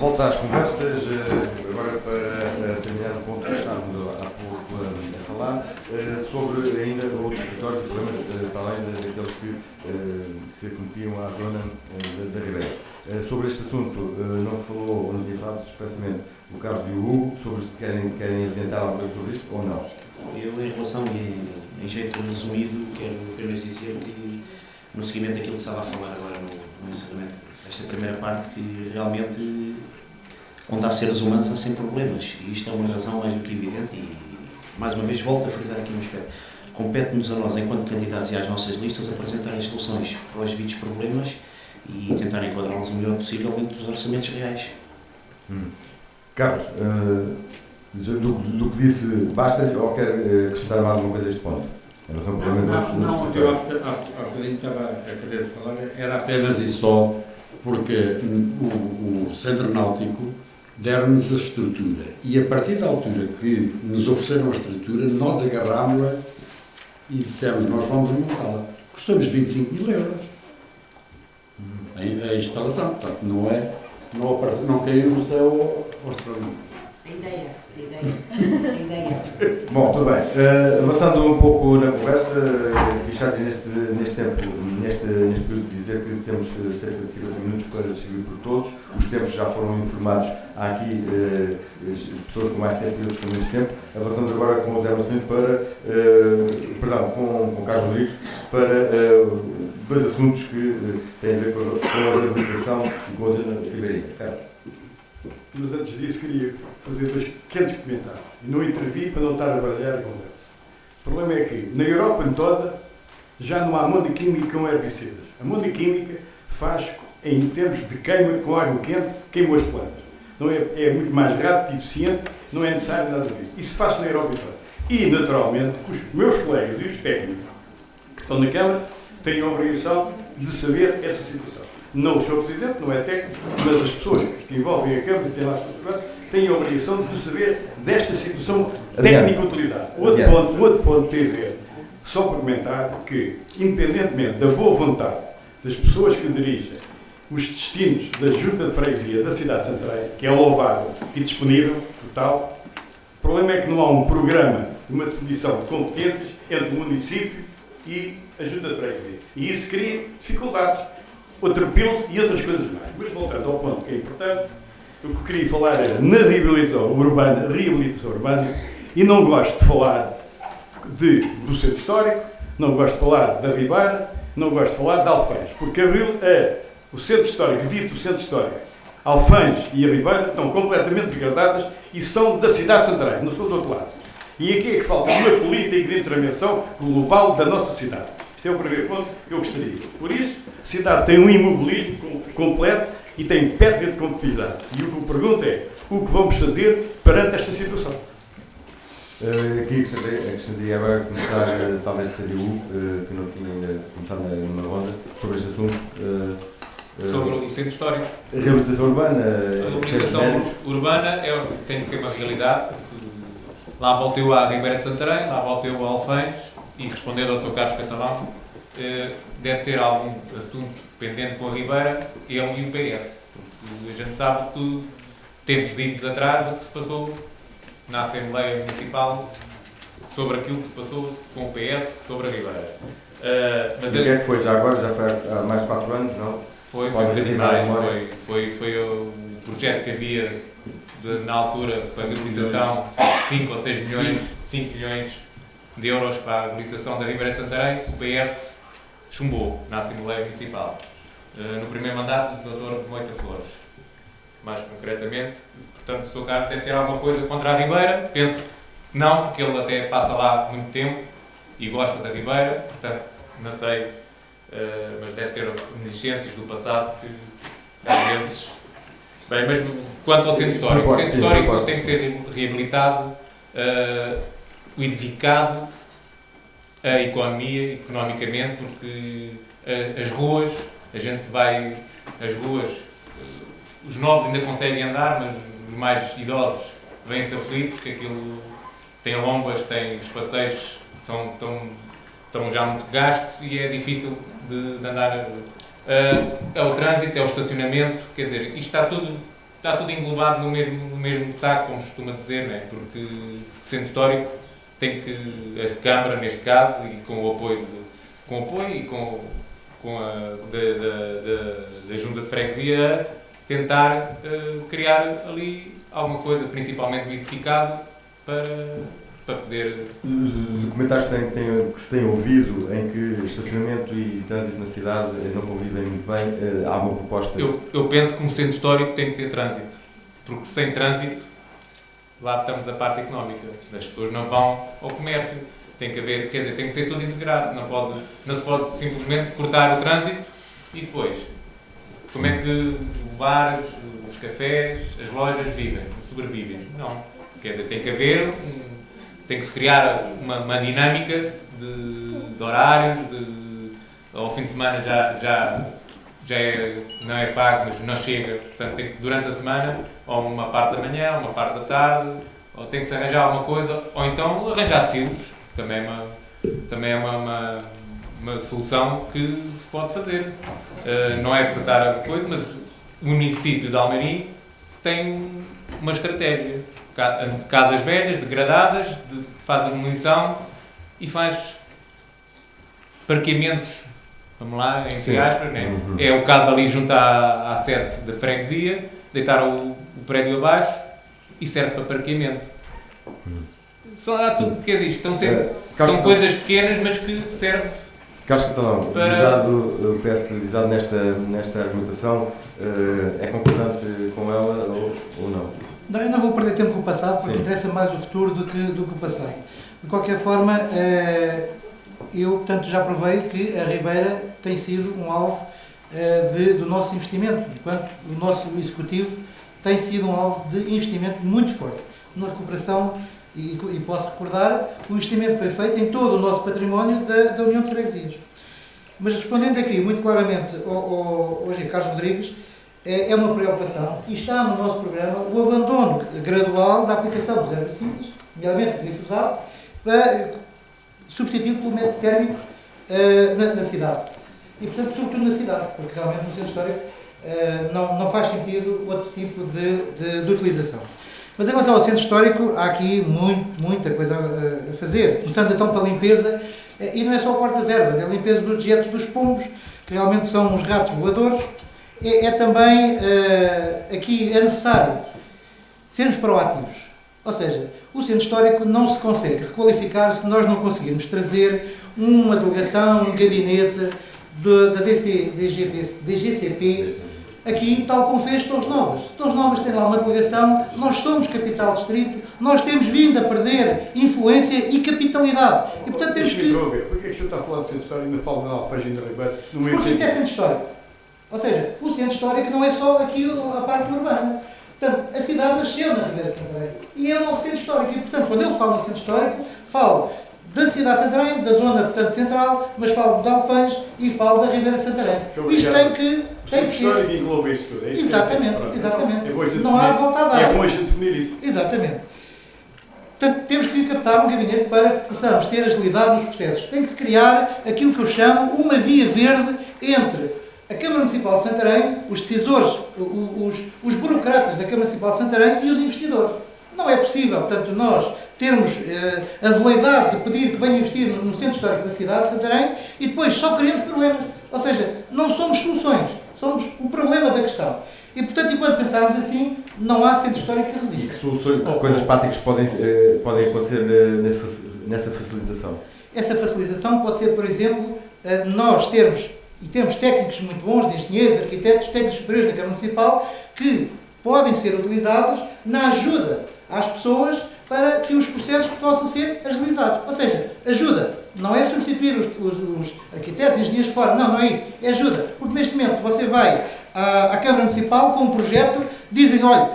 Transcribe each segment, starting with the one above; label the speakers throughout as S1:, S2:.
S1: Volta às conversas, agora para terminar o ponto que estávamos há pouco a falar, sobre ainda outros escritórios e problemas, para além daqueles que se cometiam à zona da Ribeira. Sobre este assunto, não falou, ou não tinha falado expressamente, o Carlos e o Hugo, sobre se querem adiantar alguma coisa sobre isto ou não?
S2: Eu, em relação, em jeito resumido, quero apenas dizer que, no seguimento daquilo que estava a falar agora no encerramento desta primeira parte, que realmente, onde há seres humanos, há sempre problemas. E isto é uma razão mais do que evidente. E, mais uma vez, volto a frisar aqui um aspecto. Compete-nos a nós, enquanto candidatos e às nossas listas, apresentarem soluções para os ditos problemas e tentar enquadrá-los o melhor possível dentro dos orçamentos reais.
S1: Carlos, do que disse, basta-lhe ou quer acrescentar mais alguma coisa a este ponto? Em relação ao problema dos
S3: Não, eu há bocadinho estava a querer falar, era apenas e só porque o Centro Náutico deram-nos a estrutura e a partir da altura que nos ofereceram a estrutura, nós agarrámos-la e dissemos, nós vamos montá-la. Custou-nos 25 mil euros a instalação, portanto não caiu no céu aos tronos.
S4: A ideia.
S1: Bom, tudo bem. Avançando um pouco na conversa, deixados neste tempo, neste período de dizer que temos cerca de 50 minutos para distribuir por todos. Os tempos já foram informados. Há aqui pessoas com mais tempo e outros com menos tempo. Avançamos agora com o Zé Marcelino com o Carlos Rodrigues, para dois assuntos que têm a ver com a reabilitação e com a zona ribeirinha. Carlos.
S5: Mas antes disso queria fazer dois pequenos comentários. E não intervi para não estar a baralhar a conversa. O problema é que na Europa toda já não há amônia química com herbicidas. A amônia química faz, em termos de queima com água quente, queima as plantas. Não é muito mais rápido e eficiente, não é necessário nada disso. Isso faz na Europa toda. E, naturalmente, os meus colegas e os técnicos que estão na Câmara têm a obrigação de saber essa situação. Não o Sr. Presidente, não é técnico, mas as pessoas que envolvem a Câmara e têm lá as possibilidades têm a obrigação de saber desta situação técnica utilizada. Outro ponto tem a ver, só para comentar que, independentemente da boa vontade das pessoas que dirigem os destinos da Junta de Freguesia da cidade de Santarém, que é louvável e disponível, total, o problema é que não há um programa de uma definição de competências entre o município e a Junta de Freguesia. E isso cria dificuldades, atropelos e outras coisas mais. Mas voltando ao ponto que é importante, o que eu queria falar era na reabilitação urbana, e não gosto de falar do centro histórico, não gosto de falar da Ribeira, não gosto de falar de Alfães, porque o centro histórico, dito o centro histórico, Alfães e a Ribeira estão completamente degradadas e são da cidade de Santarém, não são do outro lado. E aqui é que falta uma política de intervenção global da nossa cidade. Este é o primeiro ponto que eu gostaria. Por isso, a cidade tem um imobilismo completo e tem pétrea de competitividade. E o que eu pergunto é, o que vamos fazer perante esta situação?
S1: Aqui gostaria agora de começar, talvez seria o que não tinha ainda começado numa ronda, sobre este assunto.
S6: Sobre o centro histórico.
S1: A reabilitação urbana.
S6: A reabilitação urbana tem que ser uma realidade. Lá volto eu à Ribeira de Santarém, lá volto eu a Alfães, e respondendo ao Sr. Carlos Catalão, deve ter algum assunto pendente com a Ribeira, ele e o PS. Porque a gente sabe que tempos idos atrás o que se passou na Assembleia Municipal sobre aquilo que se passou com o PS sobre a Ribeira.
S1: Mas o que é que foi já agora? Já foi há mais de 4 anos, não?
S6: Foi um bocadinho mais. Foi o projeto que havia na altura para a reabilitação, 5 ou 6 milhões, 5 milhões de euros para a reabilitação da Ribeira de Santarém. O PS chumbou na Assembleia Municipal. No primeiro mandato do Dr. Moita Flores. Mais concretamente, portanto, o Sr. Carlos deve ter alguma coisa contra a Ribeira. Penso que não, porque ele até passa lá muito tempo e gosta da Ribeira, portanto, não sei, mas deve ser negligências do passado que, às vezes... Bem, mas quanto ao centro histórico, o centro histórico tem que ser reabilitado, edificado, a economia, economicamente, porque as ruas, a gente vai, as ruas, os novos ainda conseguem andar, mas os mais idosos vêm-se aflitos, porque aquilo tem lombas, tem os passeios, estão já muito gastos e é difícil de andar. É o trânsito, é o estacionamento, quer dizer, isto está tudo está tudo englobado no mesmo saco, como se costuma dizer, não é? Porque o centro histórico tem que, a Câmara, neste caso, e com o apoio e com a da Junta de Freguesia, tentar criar ali alguma coisa, principalmente edificado, para poder...
S1: Os documentários que se têm ouvido em que estacionamento e trânsito na cidade não convivem muito bem, há uma proposta...
S6: Eu penso que um centro histórico tem que ter trânsito, porque sem trânsito, lá estamos a parte económica, as pessoas não vão ao comércio, tem que haver, quer dizer, tem que ser tudo integrado, não se pode simplesmente cortar o trânsito e depois, como é que os bares, os cafés, as lojas vivem, sobrevivem? Não, quer dizer, tem que se criar uma dinâmica de horários, ao fim de semana não é pago, mas não chega, portanto tem que, durante a semana, ou uma parte da manhã, uma parte da tarde, ou tem que se arranjar alguma coisa, ou então arranjar silos, também é uma solução que se pode fazer. Não é cortar a coisa, mas o município de Almeirim tem uma estratégia de casas velhas, degradadas, faz a demolição e faz parqueamentos, vamos lá, entre aspas, né? É o caso ali junto à sede da freguesia, deitar o prédio abaixo e serve para parqueamento. Há tudo, quer dizer, são coisas pequenas, mas que servem.
S1: Carlos Catalão, peço-lhe visado nesta argumentação, é concordante com ela ou não?
S4: Não, eu não vou perder tempo com o passado, porque interessa mais o futuro do que o passado. De qualquer forma, eu, portanto, já provei que a Ribeira tem sido um alvo do nosso investimento, enquanto o nosso Executivo tem sido um alvo de investimento muito forte na recuperação, e posso recordar o investimento que foi feito em todo o nosso património da União de Freguesias. Mas respondendo aqui muito claramente hoje Carlos Rodrigues, é uma preocupação e está no nosso programa o abandono gradual da aplicação dos herbicidas, nomeadamente o glifosado, para substituir pelo método térmico na cidade. E, portanto, sobretudo na cidade, porque realmente no centro histórico não faz sentido outro tipo de utilização. Mas em relação ao centro histórico, há aqui muita coisa a fazer, começando então pela limpeza, e não é só o corte das ervas, é a limpeza dos dejetos dos pombos, que realmente são os ratos voadores. Também, aqui é necessário sermos proativos, ou seja, o centro histórico não se consegue requalificar se nós não conseguirmos trazer uma delegação, um gabinete da DGCP, aqui, tal como fez Torres Novas. Torres Novas tem lá uma delegação, nós somos capital distrito, nós temos vindo a perder influência e capitalidade. E, portanto, temos que...
S5: Porquê é que o senhor está a falar do centro histórico e ainda fala na Alfagem da Ribeira?
S4: Porque isso é centro histórico. Ou seja, o centro histórico não é só aqui a parte urbana. Portanto, a cidade nasceu na Ribeira de Santarém. E é o centro histórico. E, portanto, quando eu falo no centro histórico, falo da cidade de Santarém, da zona, portanto, central, mas falo de Alfães e falo da Ribeira de Santarém. Isto tem que ser...
S5: histórico engloba isto tudo, é isso?
S4: Exatamente. Não há volta a dar.
S5: É bom a gente definir isso.
S4: Exatamente. Portanto, temos que captar um gabinete para que possamos ter agilidade nos processos. Tem que se criar aquilo que eu chamo uma via verde entre a Câmara Municipal de Santarém, os decisores, os burocratas da Câmara Municipal de Santarém e os investidores. Não é possível, portanto, nós termos a veleidade de pedir que venha investir no centro histórico da cidade de Santarém e depois só queremos problemas. Ou seja, não somos soluções, somos o problema da questão. E, portanto, enquanto pensarmos assim, não há centro histórico que
S1: E
S4: resista.
S1: que soluções, coisas práticas podem acontecer nessa facilitação?
S4: Essa facilitação pode ser, por exemplo, nós temos técnicos muito bons, engenheiros, arquitetos, técnicos superiores da Câmara Municipal, que podem ser utilizados na ajuda às pessoas para que os processos possam ser agilizados. Ou seja, ajuda. Não é substituir os arquitetos, engenheiros fora. Não é isso. É ajuda. Porque neste momento você vai à Câmara Municipal com um projeto, dizem, olha,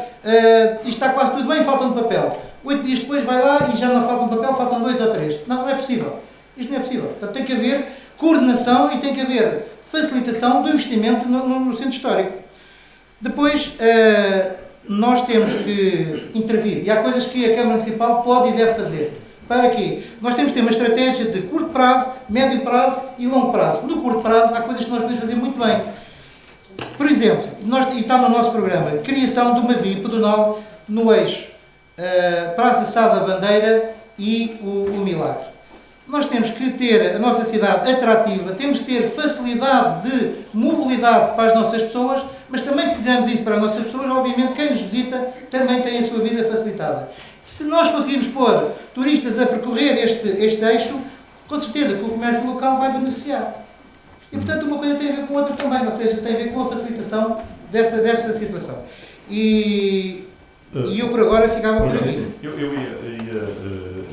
S4: isto está quase tudo bem, falta um papel. 8 dias depois vai lá e já não falta um papel, faltam 2 ou 3. Não é possível. Isto não é possível. Portanto, tem que haver coordenação e tem que haver facilitação do investimento no centro histórico. Depois, nós temos que intervir. E há coisas que a Câmara Municipal pode e deve fazer. Para quê? Nós temos que ter uma estratégia de curto prazo, médio prazo e longo prazo. No curto prazo, há coisas que nós podemos fazer muito bem. Por exemplo, exemplo, e está no nosso programa, criação de uma via pedonal no eixo Praça Sá da Bandeira e o Milagre. Nós temos que ter a nossa cidade atrativa, temos que ter facilidade de mobilidade para as nossas pessoas, mas também se fizermos isso para as nossas pessoas, obviamente quem nos visita também tem a sua vida facilitada. Se nós conseguirmos pôr turistas a percorrer este eixo, com certeza que o comércio local vai beneficiar. E, portanto, uma coisa tem a ver com a outra também, ou seja, tem a ver com a facilitação dessa situação. E eu, por agora, ficava por aqui.
S7: Eu ia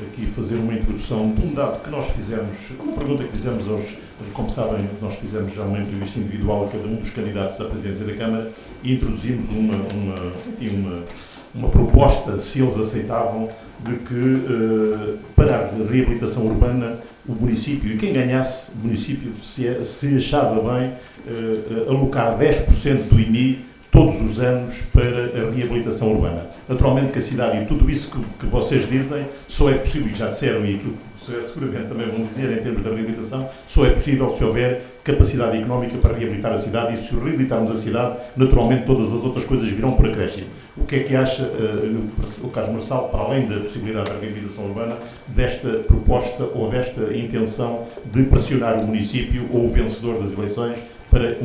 S7: aqui fazer uma introdução de um dado que nós fizemos, uma pergunta que fizemos aos, como sabem, nós fizemos já uma entrevista individual a cada um dos candidatos à presidência da Câmara e introduzimos uma proposta, se eles aceitavam, de que para a reabilitação urbana o município, e quem ganhasse o município, se achava bem alocar 10% do IMI todos os anos para a reabilitação urbana. Naturalmente que a cidade e tudo isso que vocês dizem só é possível, e já disseram, e aquilo que seguramente também vão dizer em termos da reabilitação, só é possível se houver capacidade económica para reabilitar a cidade, e se reabilitarmos a cidade, naturalmente todas as outras coisas virão por acréscimo. O que é que acha o Carlos Marçal, para além da possibilidade da reabilitação urbana, desta proposta ou desta intenção de pressionar o município ou o vencedor das eleições para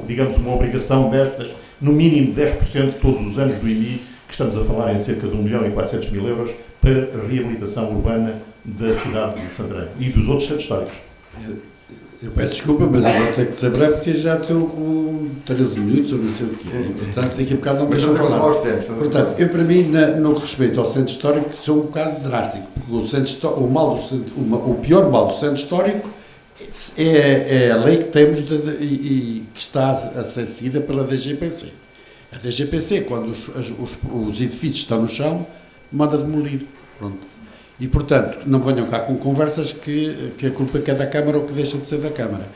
S7: digamos, uma obrigação destas, no mínimo 10% todos os anos do IMI, que estamos a falar em cerca de 1.400.000 euros, para a reabilitação urbana da cidade de Santarém e dos outros centros históricos?
S3: Eu peço desculpa, mas eu vou ter que ser breve porque já estou com 13 minutos ou não sei o quê. Portanto, daqui a bocado não me deixam falar. Portanto, eu para mim, no que respeito ao centro histórico, sou um bocado drástico, porque o pior mal do centro histórico é a lei que temos e que está a ser seguida pela DGPC. A DGPC, quando os edifícios estão no chão, manda demolir. Pronto. E, portanto, não venham cá com conversas que a culpa é da Câmara ou que deixa de ser da Câmara.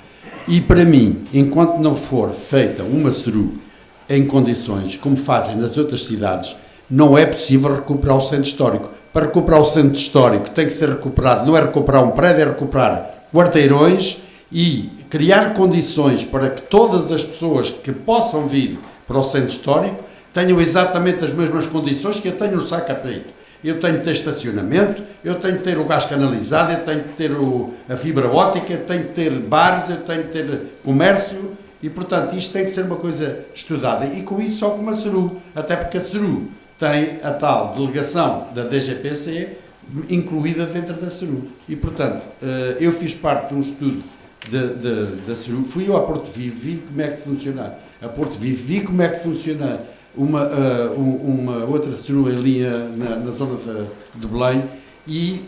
S3: E, para mim, enquanto não for feita uma SRU em condições como fazem nas outras cidades, não é possível recuperar o centro histórico. Para recuperar o centro histórico tem que ser recuperado, não é recuperar um prédio, é recuperar quarteirões e criar condições para que todas as pessoas que possam vir para o centro histórico tenham exatamente as mesmas condições que eu tenho no Sacapeito. Eu tenho que ter estacionamento, eu tenho que ter o gás canalizado, eu tenho que ter a fibra óptica, eu tenho que ter bares, eu tenho que ter comércio e, portanto, isto tem que ser uma coisa estudada. E com isso só com uma SRU, até porque a SRU tem a tal delegação da DGPC incluída dentro da SRU. E, portanto, eu fiz parte de um estudo da SRU, fui eu a Porto Vivo, vi como é que funciona a Porto Vivo, vi como é que funciona uma outra SRU ali na zona de Belém e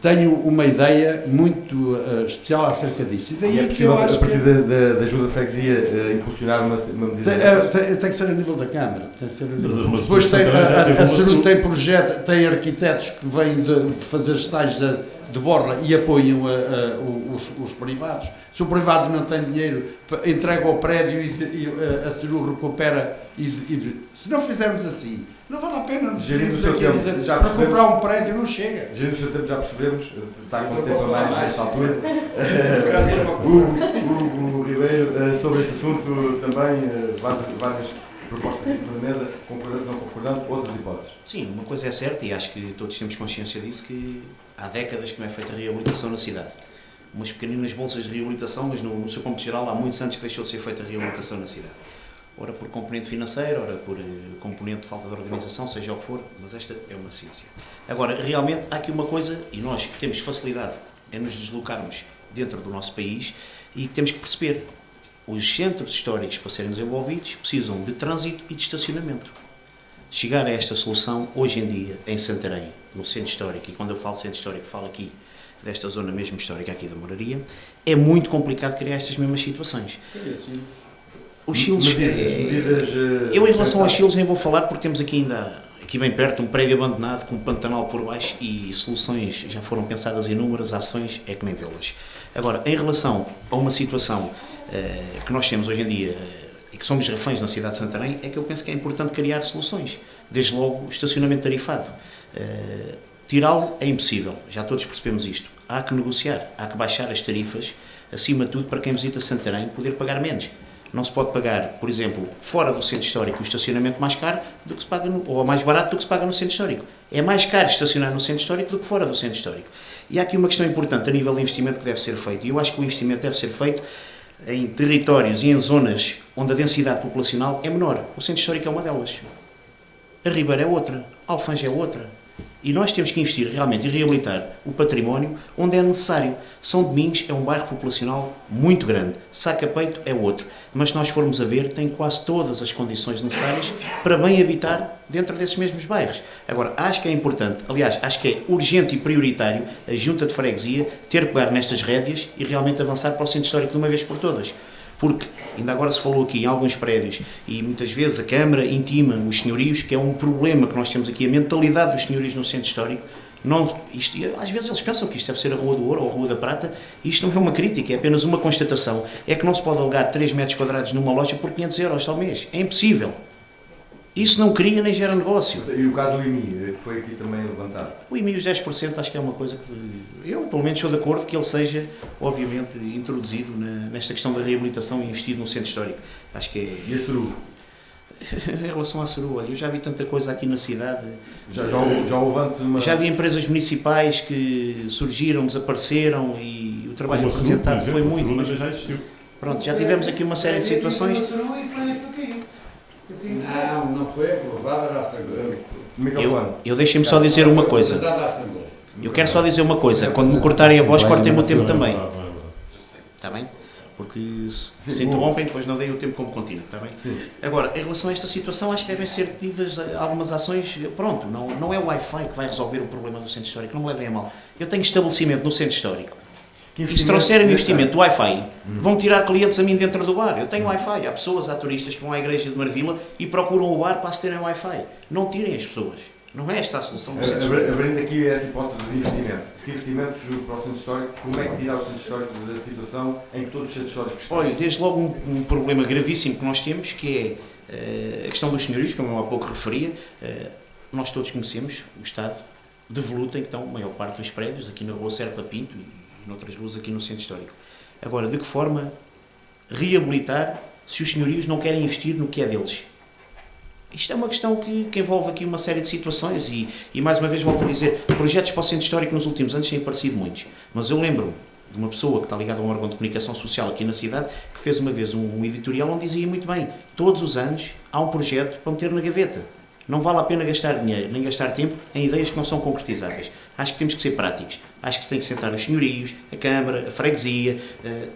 S3: tenho uma ideia muito especial acerca disso. E daí
S1: é
S3: que eu acho
S1: a partir da ajuda da freguesia impulsionar uma medida
S3: tem que ser a nível da Câmara. Tem que ser a nível.
S7: Mas
S3: depois a SRU tem projeto, tem arquitetos que vêm de fazer estágios de borla e apoiam os privados. Se o privado não tem dinheiro, entrega ao prédio e a SRU recupera. Se não fizermos assim, não vale a pena
S1: gerindo o seu tempo.
S3: Para comprar um prédio não chega.
S1: Gerindo o seu tempo, já percebemos, está com tempo a mais nesta altura. O Ribeiro, sobre este assunto também, várias propostas aqui sobre a mesa, concordando, não concordando, outras hipóteses.
S2: Sim, uma coisa é certa, e acho que todos temos consciência disso, que há décadas que não é feita a reabilitação na cidade. Umas pequeninas bolsas de reabilitação, mas no seu ponto geral há muitos anos que deixou de ser feita a reabilitação na cidade. Ora por componente financeiro, ora por componente de falta de organização, seja o que for, mas esta é uma ciência. Agora, realmente há aqui uma coisa, e nós que temos facilidade em nos deslocarmos dentro do nosso país, e que temos que perceber, os centros históricos para serem desenvolvidos precisam de trânsito e de estacionamento. Chegar a esta solução, hoje em dia, em Santarém, no centro histórico, e quando eu falo centro histórico, falo aqui desta zona mesmo histórica aqui da Moraria, é muito complicado criar estas mesmas situações. Os Chiles, eu em relação aos Chiles nem vou falar porque temos aqui ainda, aqui bem perto, um prédio abandonado com um pantanal por baixo e soluções já foram pensadas inúmeras, ações é que nem vê-las. Agora, em relação a uma situação que nós temos hoje em dia e que somos reféns na cidade de Santarém, é que eu penso que é importante criar soluções. Desde logo, o estacionamento tarifado. Tirá-lo é impossível, já todos percebemos isto. Há que negociar, há que baixar as tarifas, acima de tudo, para quem visita Santarém poder pagar menos. Não se pode pagar, por exemplo, fora do centro histórico o estacionamento mais caro do que se paga ou mais barato do que se paga no centro histórico. É mais caro estacionar no centro histórico do que fora do centro histórico. E há aqui uma questão importante a nível de investimento que deve ser feito. E eu acho que o investimento deve ser feito em territórios e em zonas onde a densidade populacional é menor. O centro histórico é uma delas. A Ribeira é outra. A Alfanja é outra. E nós temos que investir realmente e reabilitar o património onde é necessário. São Domingos é um bairro populacional muito grande. Saca Peito é outro. Mas se nós formos a ver, tem quase todas as condições necessárias para bem habitar dentro desses mesmos bairros. Agora, acho que é importante, aliás, acho que é urgente e prioritário a Junta de Freguesia ter que pegar nestas rédeas e realmente avançar para o centro histórico de uma vez por todas. Porque, ainda agora se falou aqui em alguns prédios e muitas vezes a Câmara intima os senhorios, que é um problema que nós temos aqui, a mentalidade dos senhorios no centro histórico. Às vezes eles pensam que isto deve ser a Rua do Ouro ou a Rua da Prata, e isto não é uma crítica, é apenas uma constatação. É que não se pode alugar 3 metros quadrados numa loja por 500 euros ao mês. É impossível. Isso não cria nem gera negócio.
S1: E o caso do IMI, que foi aqui também levantado?
S2: O IMI, os 10%, acho que é uma coisa que eu, pelo menos, sou de acordo que ele seja, obviamente, introduzido nesta questão da reabilitação e investido no centro histórico. Acho que é...
S1: E a Ceru?
S2: Em relação à Ceru, olha, eu já vi tanta coisa aqui na cidade.
S1: Já houve antes uma...
S2: Já vi empresas municipais que surgiram, desapareceram e o trabalho
S7: Como a Ceru,
S2: apresentado
S7: por
S2: foi
S7: exemplo,
S2: muito.
S7: a
S2: Mas,
S7: Ceru já existiu.
S2: pronto, já tivemos aqui uma série de situações.
S3: Não foi aprovada na Assembleia.
S1: Microfone.
S2: Eu deixei-me só dizer uma coisa. Eu quero só dizer uma coisa. Quando me cortarem a voz, cortem-me o tempo também. Está bem? Porque se interrompem, depois não deem o tempo como contínuo. Está bem?
S1: Sim.
S2: Agora, em relação a esta situação, acho que devem ser pedidas algumas ações. Pronto, não é o Wi-Fi que vai resolver o problema do centro histórico. Não me levem a mal. Eu tenho estabelecimento no centro histórico. E se trouxerem o investimento do Wi-Fi, vão tirar clientes a mim dentro do bar. Eu tenho Wi-Fi. Há pessoas, há turistas que vão à igreja de Marvila e procuram o bar para acederem ao Wi-Fi. Não tirem as pessoas. Não é esta a solução do centro histórico.
S1: Abrindo aqui essa hipótese de investimento. Que investimentos para o centro histórico? Como é que tirar o centro histórico da situação em que todos os centros históricos estão?
S2: Olha, desde logo um problema gravíssimo que nós temos, que é a questão dos senhorios, como eu há pouco referia. Nós todos conhecemos o estado de voluta em que estão a maior parte dos prédios, aqui na rua Serpa Pinto e noutras ruas aqui no centro histórico. Agora, de que forma reabilitar se os senhorios não querem investir no que é deles? Isto é uma questão que envolve aqui uma série de situações e mais uma vez volto a dizer, projetos para o centro histórico nos últimos anos têm aparecido muitos, mas eu lembro-me de uma pessoa que está ligada a um órgão de comunicação social aqui na cidade que fez uma vez um editorial onde dizia muito bem, todos os anos há um projeto para meter na gaveta. Não vale a pena gastar dinheiro, nem gastar tempo em ideias que não são concretizáveis. Acho que temos que ser práticos. Acho que se tem que sentar os senhorios, a Câmara, a Freguesia,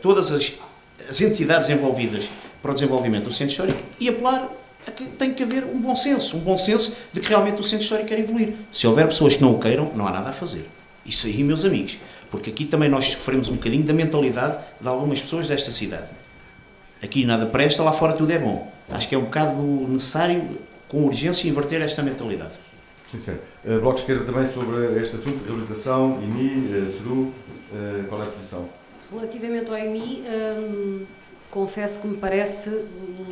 S2: todas as entidades envolvidas para o desenvolvimento do centro histórico e apelar a que tem que haver um bom senso de que realmente o centro histórico quer evoluir. Se houver pessoas que não o queiram, não há nada a fazer. Isso aí, meus amigos, porque aqui também nós sofremos um bocadinho da mentalidade de algumas pessoas desta cidade. Aqui nada presta, lá fora tudo é bom. Acho que é um bocado necessário, com urgência, inverter esta mentalidade.
S1: Sim, senhor. Bloco de Esquerda também sobre este assunto, reabilitação, IMI, Ceru, qual é a posição?
S8: Relativamente ao IMI, confesso que me parece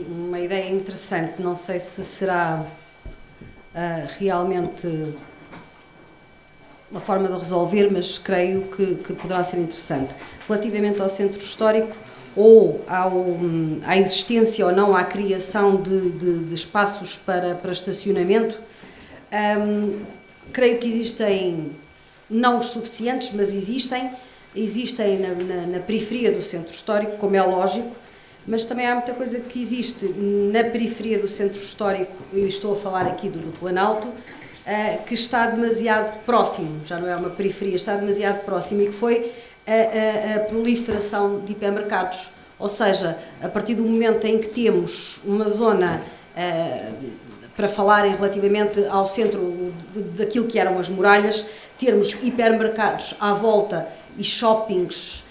S8: uma ideia interessante. Não sei se será realmente uma forma de resolver, mas creio que poderá ser interessante. Relativamente ao centro histórico, ou à existência ou não à criação de espaços para estacionamento, creio que existem, não os suficientes, mas existem na periferia do centro histórico, como é lógico, mas também há muita coisa que existe na periferia do centro histórico, e estou a falar aqui do Planalto, que está demasiado próximo, já não é uma periferia, está demasiado próximo, e que foi a proliferação de hipermercados. Ou seja, a partir do momento em que temos uma zona, para falarem relativamente ao centro daquilo que eram as muralhas, termos hipermercados à volta e shoppings,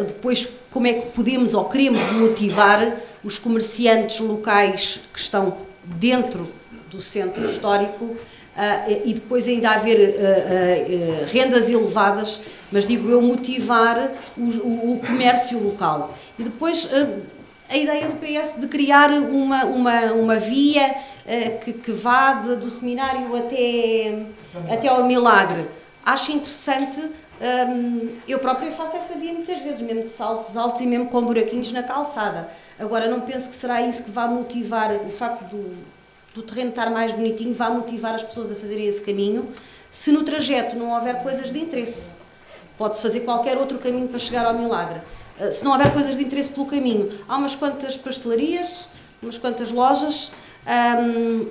S8: depois como é que podemos ou queremos motivar os comerciantes locais que estão dentro do centro histórico, e depois ainda haver rendas elevadas, mas digo eu, motivar o comércio local. E depois a ideia do PS de criar uma via que vá do seminário até ao Milagre. Acho interessante Eu própria faço essa via muitas vezes, mesmo de saltos altos e mesmo com buraquinhos na calçada. Agora, não penso que será isso que vai motivar, o facto do terreno estar mais bonitinho, vai motivar as pessoas a fazerem esse caminho, se no trajeto não houver coisas de interesse. Pode-se fazer qualquer outro caminho para chegar ao milagre. Se não houver coisas de interesse pelo caminho, há umas quantas pastelarias, umas quantas lojas,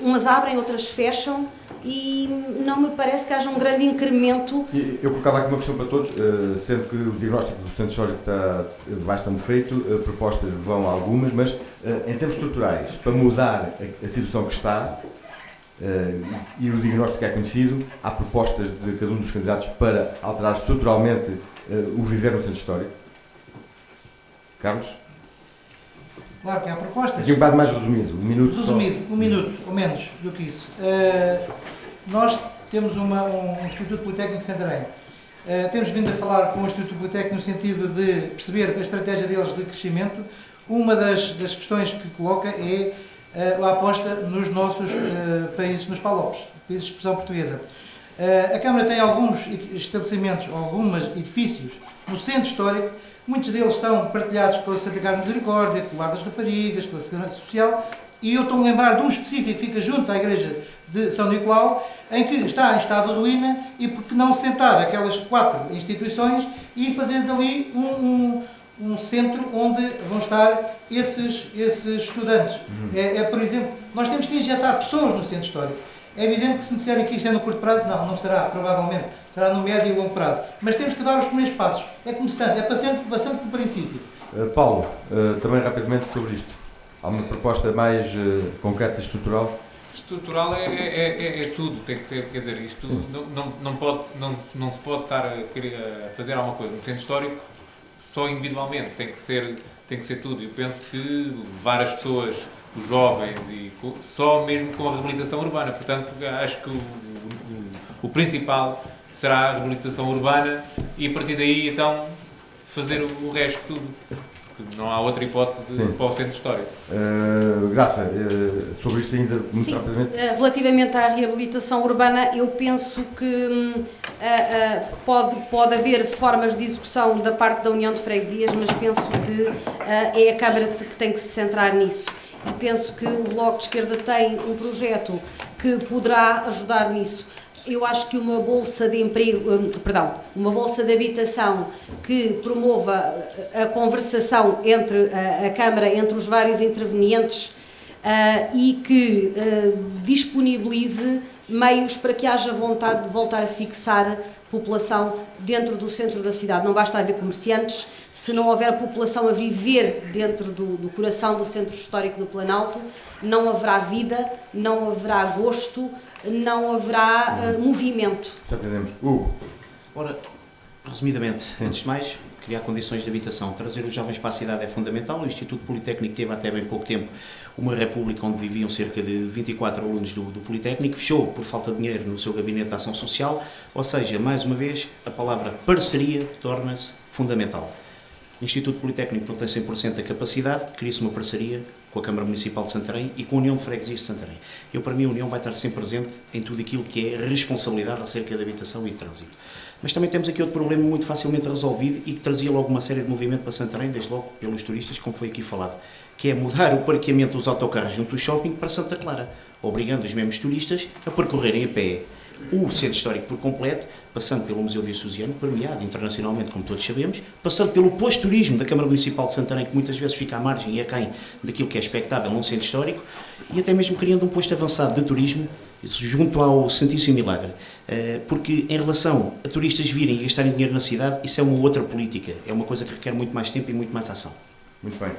S8: umas abrem, outras fecham, e não me parece que haja um grande incremento.
S1: Eu colocava aqui uma questão para todos, sendo que o diagnóstico do centro histórico vai estando feito, propostas vão algumas, mas em termos estruturais, para mudar a situação que está, e o diagnóstico é conhecido, há propostas de cada um dos candidatos para alterar estruturalmente o viver no centro histórico. Carlos?
S4: Claro que há propostas.
S1: Aqui um bocado mais resumido, um minuto
S4: Resumido, um minuto, ou menos do que isso. Nós temos um Instituto Politécnico de Santarém. Temos vindo a falar com o Instituto Politécnico no sentido de perceber a estratégia deles de crescimento. Uma das questões que coloca é a aposta nos nossos países, nos PALOPs, países de expressão portuguesa. A Câmara tem alguns estabelecimentos, alguns edifícios no centro histórico. Muitos deles são partilhados com a Santa Casa de Misericórdia, com o Lar das Raparigas, com a Segurança Social, e eu estou-me a lembrar de um específico que fica junto à Igreja de São Nicolau, em que está em estado de ruína, e por que não sentar aquelas 4 instituições e fazer dali um centro onde vão estar esses estudantes. Por exemplo, nós temos que injetar pessoas no centro histórico. É evidente que se me disserem que isto é no curto prazo, não será, provavelmente. Será no médio e longo prazo. Mas temos que dar os primeiros passos. É começando, é passando pelo princípio.
S1: Paulo, também rapidamente sobre isto. Há uma proposta mais concreta, estrutural?
S6: Estrutural é tudo, tem que ser, quer dizer, isto não se pode estar a fazer alguma coisa no centro histórico só individualmente, tem que ser tudo. Eu penso que várias pessoas, os jovens, e só mesmo com a reabilitação urbana, portanto acho que o principal será a reabilitação urbana e a partir daí então fazer o resto tudo, porque não há outra hipótese para o centro histórico.
S1: Graça, sobre isto ainda muito
S8: Sim,
S1: rapidamente.
S8: Relativamente à reabilitação urbana, eu penso que pode haver formas de execução da parte da União de Freguesias, mas penso que é a Câmara que tem que se centrar nisso. E penso que o Bloco de Esquerda tem um projeto que poderá ajudar nisso. Eu acho que uma bolsa de uma bolsa de habitação que promova a conversação entre a Câmara, entre os vários intervenientes e que disponibilize meios para que haja vontade de voltar a fixar população dentro do centro da cidade. Não basta haver comerciantes, se não houver população a viver dentro do coração do centro histórico do Planalto, não haverá vida, não haverá gosto, não haverá movimento.
S1: Já entendemos. Hugo.
S2: Ora, resumidamente, antes de mais, criar condições de habitação. Trazer os jovens para a cidade é fundamental. O Instituto Politécnico teve até bem pouco tempo uma república onde viviam cerca de 24 alunos do Politécnico. Fechou por falta de dinheiro no seu gabinete de ação social. Ou seja, mais uma vez, a palavra parceria torna-se fundamental. O Instituto Politécnico não tem 100% da capacidade, cria-se uma parceria com a Câmara Municipal de Santarém e com a União de Freguesias de Santarém. Para mim, a União vai estar sempre presente em tudo aquilo que é responsabilidade acerca da habitação e de trânsito. Mas também temos aqui outro problema muito facilmente resolvido e que trazia logo uma série de movimento para Santarém, desde logo pelos turistas, como foi aqui falado, que é mudar o parqueamento dos autocarros junto do shopping para Santa Clara, obrigando os mesmos turistas a percorrerem a pé o centro histórico por completo, passando pelo Museu Diocesano, premiado internacionalmente, como todos sabemos, passando pelo posto de turismo da Câmara Municipal de Santarém, que muitas vezes fica à margem e aquém daquilo que é expectável num centro histórico, e até mesmo criando um posto avançado de turismo junto ao Santíssimo Milagre. Porque em relação a turistas virem e gastarem dinheiro na cidade, isso é uma outra política, é uma coisa que requer muito mais tempo e muito mais ação.
S1: Muito bem.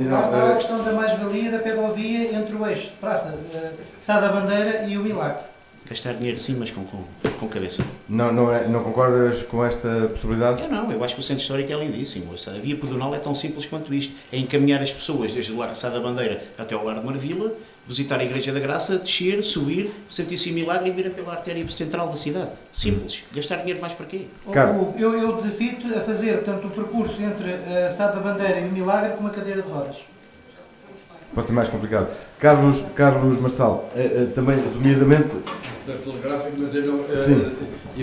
S4: Há a questão da mais-valia da pedovia entre o eixo, Praça Sá da Bandeira e o Milagre.
S2: Gastar dinheiro sim, mas com cabeça.
S1: Não concordas com esta possibilidade?
S2: Eu acho que o centro histórico é lindíssimo. A via pedonal é tão simples quanto isto. É encaminhar as pessoas desde o Largo Sá da Bandeira até ao Lar de Marvila, visitar a Igreja da Graça, descer, subir, Santíssimo Milagre e vir pela artéria central da cidade. Simples. Gastar dinheiro mais para quê?
S4: Eu desafio-te a fazer, portanto, o percurso entre a Sá da Bandeira e o Milagre com uma cadeira de rodas.
S1: Pode ser mais complicado. Carlos Marçal, também resumidamente,
S3: Ser telegráfico, mas eu não...
S1: Sim,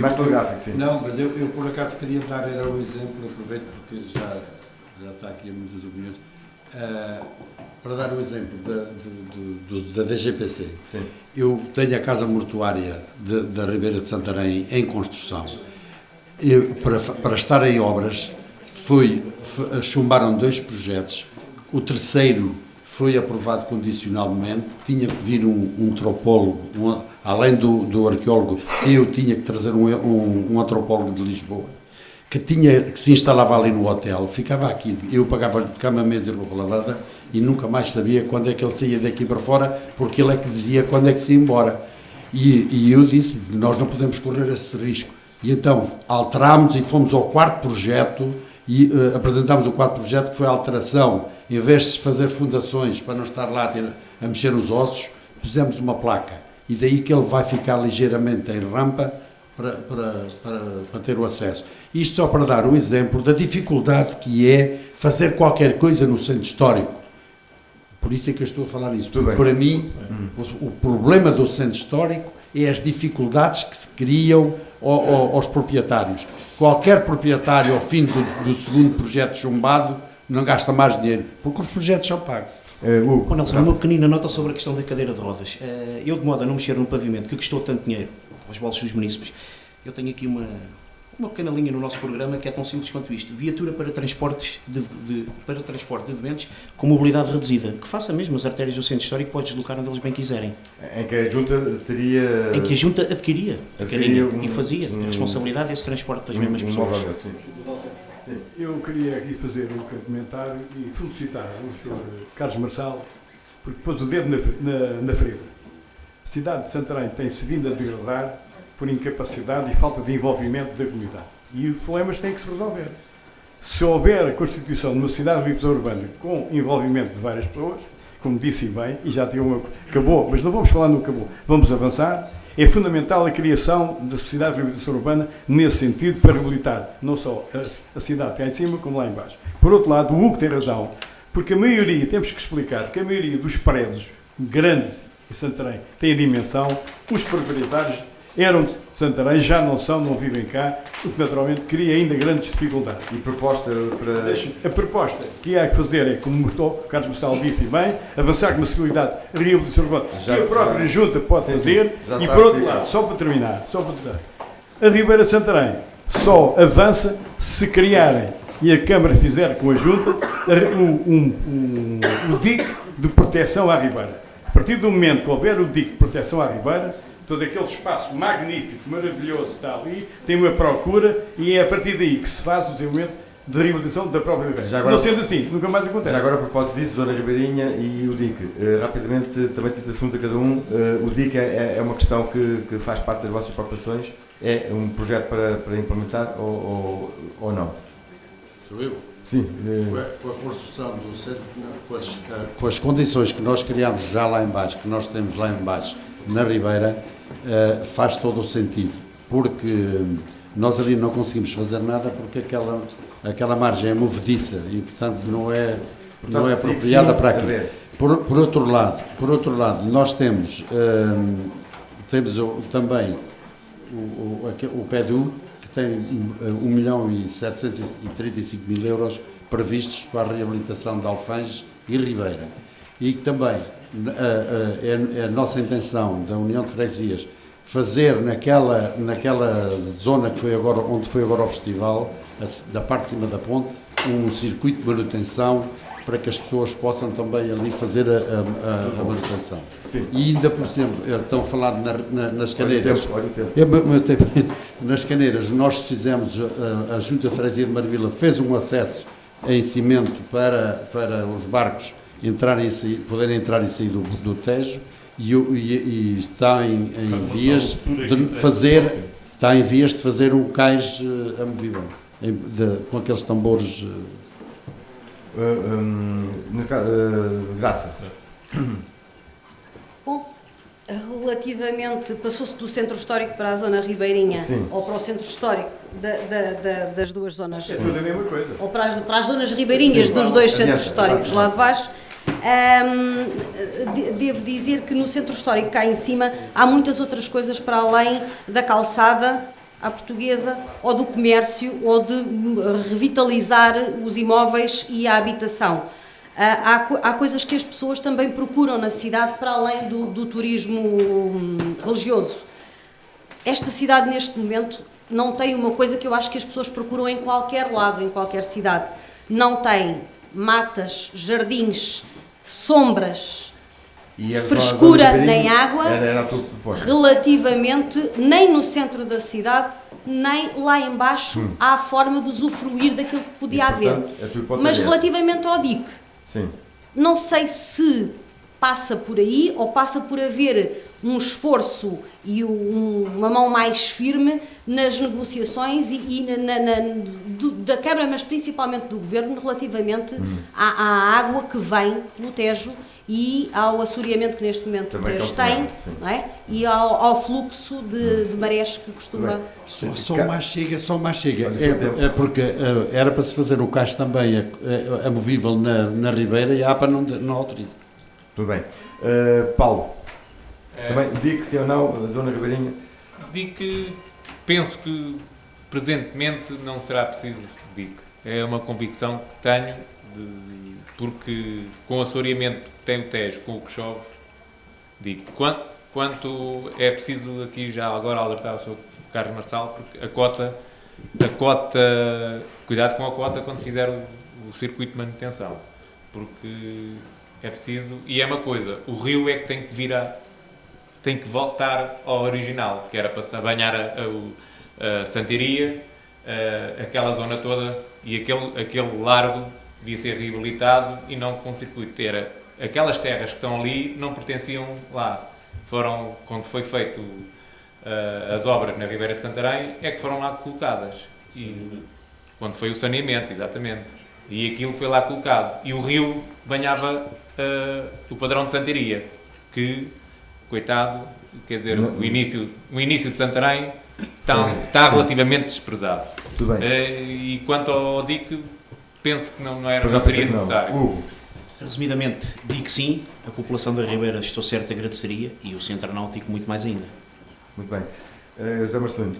S1: mais telegráfico, sim.
S3: Não, mas eu por acaso queria dar era um exemplo, aproveito porque já está aqui a muitas opiniões, para dar um exemplo da DGPC.
S1: Sim.
S3: Eu tenho a casa mortuária da Ribeira de Santarém em construção. Para estar em obras, chumbaram 2 projetos, o terceiro foi aprovado condicionalmente, tinha que vir um antropólogo, além do arqueólogo, eu tinha que trazer um antropólogo de Lisboa, que se instalava ali no hotel, ficava aqui, eu pagava-lhe cama, mesa e roupa lavada e nunca mais sabia quando é que ele saía daqui para fora, porque ele é que dizia quando é que se ia embora. E eu disse, nós não podemos correr esse risco. E então alterámos e fomos ao 4º projeto e apresentámos o 4º projeto, que foi a alteração, em vez de fazer fundações para não estar lá a mexer nos ossos, pusemos uma placa. E daí que ele vai ficar ligeiramente em rampa para ter o acesso. Isto só para dar o exemplo da dificuldade que é fazer qualquer coisa no centro histórico. Por isso é que eu estou a falar nisso. Porque para mim, o problema do centro histórico é as dificuldades que se criam aos proprietários. Qualquer proprietário, ao fim do segundo projeto chumbado, não gasta mais dinheiro, porque os projetos são pagos.
S2: Nelson, uma pequenina nota sobre a questão da cadeira de rodas. Eu, de modo a não mexer no pavimento, que custou tanto dinheiro aos bolsos dos munícipes, eu tenho aqui uma pequena linha no nosso programa que é tão simples quanto isto. Viatura para transporte para transporte de doentes com mobilidade reduzida, que faça mesmo as artérias do centro histórico, pode deslocar onde eles bem quiserem.
S1: Em que a Junta teria...
S2: Em que a Junta adquiria e fazia a responsabilidade desse transporte das mesmas pessoas.
S5: Eu queria aqui fazer um comentário e felicitar o Sr. Carlos Marçal, porque pôs o dedo na ferida. A cidade de Santarém tem-se vindo a degradar por incapacidade e falta de envolvimento da comunidade. E os problemas têm que se resolver. Se houver a constituição de uma cidade de revitalização urbana com envolvimento de várias pessoas, como disse bem, e já tem acabou, mas não vamos falar no acabou, vamos avançar, é fundamental a criação da sociedade de revitalização urbana nesse sentido, para reabilitar não só a cidade cá em cima, como lá em baixo. Por outro lado, o Hugo tem razão, porque a maioria, temos que explicar, que a maioria dos prédios grandes em Santarém tem a dimensão, os proprietários eram de Santarém, já não são, não vivem cá, o que naturalmente cria ainda grandes dificuldades.
S1: E proposta para...
S5: A proposta que há que fazer é, como o Carlos Marçal disse bem, avançar com uma possibilidade de reabilitação urbana que a própria Junta pode fazer. E por outro lado, só para terminar, a Ribeira de Santarém só avança se criarem, e a Câmara fizer com a Junta, o dique de proteção à Ribeira. A partir do momento que houver o dique de proteção à Ribeira, todo aquele espaço magnífico, maravilhoso está ali, tem uma procura e é a partir daí que se faz o desenvolvimento de reabilitação da própria Ribeira. Não sendo assim, nunca mais acontece.
S1: Já agora, a propósito disso, Dona Ribeirinha e o DIC, rapidamente, também 30 segundos a cada um, o DIC é uma questão que faz parte das vossas preocupações? É um projeto para implementar ou não?
S3: Sou eu?
S1: Sim.
S3: Com a construção do centro, com as condições que nós criamos já lá em baixo, que nós temos lá em baixo, na Ribeira, faz todo o sentido, porque nós ali não conseguimos fazer nada porque aquela margem é movediça e, portanto, não é apropriada para aquilo. Por outro lado, nós temos também o PEDU, que tem 1.735.000 euros previstos para a reabilitação de Alfães e Ribeira. E também é a nossa intenção da União de Freguesias fazer naquela zona que foi agora, onde foi agora o festival, da parte de cima da ponte, um circuito de manutenção para que as pessoas possam também ali fazer a manutenção.
S1: Sim.
S3: E ainda, por exemplo, estão a falar nas caneiras.
S1: Olha o tempo.
S3: Nas caneiras, nós fizemos, a Junta de Freguesia de Marvila fez um acesso em cimento para os barcos poderem entrar e sair do Tejo e está em vias de fazer um cais amovível, com aqueles tambores.
S1: Graça.
S8: Bom, relativamente, passou-se do centro histórico para a zona ribeirinha. Sim. Ou para o centro histórico das duas zonas.
S5: É tudo a mesma coisa.
S8: Ou para as zonas ribeirinhas. Sim, dos dois centros históricos lá de baixo. devo dizer que no centro histórico cá em cima há muitas outras coisas para além da calçada à portuguesa ou do comércio ou de revitalizar os imóveis e a habitação. Há coisas que as pessoas também procuram na cidade para além do turismo religioso. Esta cidade neste momento não tem uma coisa que eu acho que as pessoas procuram em qualquer lado, em qualquer cidade. Não tem matas, jardins, sombras, frescura nem água, relativamente, nem no centro da cidade, nem lá embaixo há a forma de usufruir daquilo que podia haver. Mas relativamente ao DIC, não sei se passa por aí ou passa por haver um esforço e uma mão mais firme nas negociações da Câmara, mas principalmente do Governo, relativamente à água que vem pelo Tejo e ao assoreamento que neste momento o Tejo tem, não é? E ao fluxo de marés que costuma...
S3: Só mais chega. É porque era para se fazer o cais também amovível na Ribeira e a APA não autoriza.
S1: Tudo bem. Paulo, também digo que sim ou não, Zona Ribeirinha?
S6: Digo que penso que presentemente não será preciso DIC. É uma convicção que tenho, porque com o assoreamento que tem o Tejo, com o que chove, digo, quanto é preciso aqui já agora alertar o Sr. Carlos Marçal, porque a cota, cuidado com a cota quando fizer o circuito de manutenção, porque é preciso, e é uma coisa, o rio é que tem que voltar ao original, que era para banhar a Santiria, aquela zona toda, e aquele largo devia ser reabilitado e não com circuito. Aquelas terras que estão ali não pertenciam lá. Foram, quando foi feito as obras na Ribeira de Santarém, é que foram lá colocadas. E quando foi o saneamento, exatamente. E aquilo foi lá colocado. E o rio banhava o padrão de Santaria, que, coitado, quer dizer, o início de Santarém está relativamente desprezado.
S1: Tudo bem.
S6: E quanto ao DIC, penso que não seria necessário.
S2: Resumidamente, digo sim, a população da Ribeira, estou certo, agradeceria, e o Centro Náutico muito mais ainda.
S1: Muito bem. José Marcelino.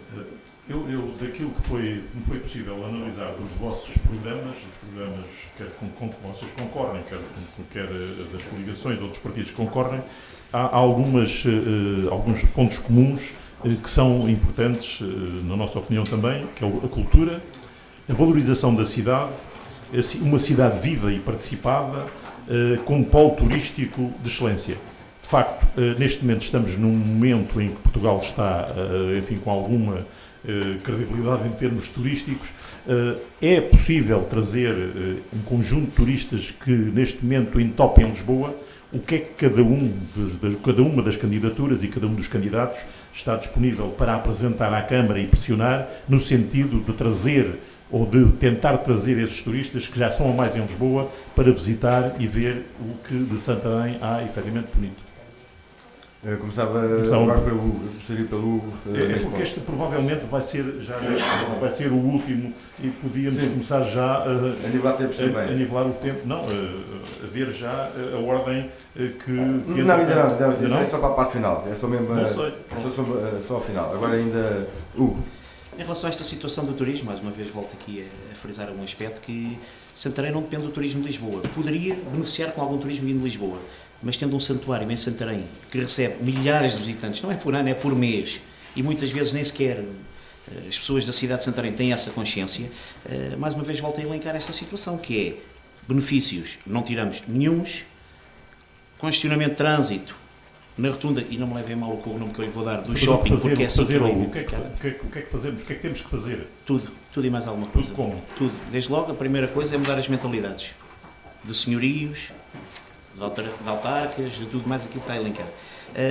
S7: Eu, daquilo que foi possível analisar dos vossos programas, os programas quer com que vocês concorrem, quer das coligações ou dos partidos que concorrem, há alguns pontos comuns que são importantes, na nossa opinião também, que é a cultura, a valorização da cidade, uma cidade viva e participada, com um polo turístico de excelência. De facto, neste momento estamos num momento em que Portugal está, enfim, com alguma credibilidade em termos turísticos. É possível trazer um conjunto de turistas que neste momento entopem Lisboa. O que é que cada uma das candidaturas e cada um dos candidatos está disponível para apresentar à Câmara e pressionar no sentido de trazer ou de tentar trazer esses turistas que já são a mais em Lisboa para visitar e ver o que de Santarém há efetivamente bonito.
S1: Começava agora pelo Hugo.
S7: Porque este provavelmente vai ser o último e podíamos começar já
S1: a nivelar tempos também.
S7: A nivelar o tempo, não, a ver já a ordem que...
S1: Não, ainda não, é só para a parte final, é só mesmo só ao final. Agora ainda, Hugo.
S2: Em relação a esta situação do turismo, mais uma vez volto aqui a frisar um aspecto que Santarém não depende do turismo de Lisboa. Poderia beneficiar com algum turismo vindo de Lisboa, mas tendo um santuário em Santarém que recebe milhares de visitantes, não é por ano, é por mês, e muitas vezes nem sequer as pessoas da cidade de Santarém têm essa consciência, mais uma vez volto a elencar esta situação, que é benefícios, não tiramos nenhuns, congestionamento de trânsito, na rotunda, e não me levem mal o nome que eu lhe vou dar, do shopping, porque é assim que
S7: o que é que fazemos? O que é que temos que fazer?
S2: Tudo e mais alguma coisa.
S7: Tudo como?
S2: Tudo. Desde logo, a primeira coisa é mudar as mentalidades. De senhorios, de autarcas, de tudo mais aquilo que está elencado.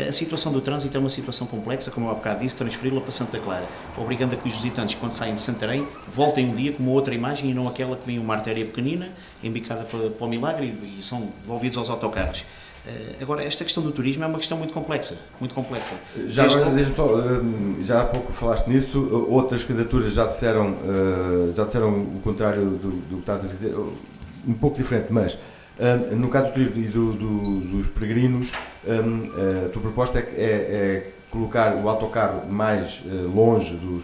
S2: A situação do trânsito é uma situação complexa, como eu há bocado disse, transferi-la para Santa Clara, obrigando a que os visitantes, quando saem de Santarém, voltem um dia com uma outra imagem e não aquela que vem uma artéria pequenina, embicada para o Milagre e são devolvidos aos autocarros. Agora, esta questão do turismo é uma questão muito complexa, muito complexa.
S1: Já há pouco falaste nisso, outras candidaturas já disseram o contrário do que estás a dizer, um pouco diferente, mas No caso do turismo e dos peregrinos, a tua proposta é colocar o autocarro mais longe do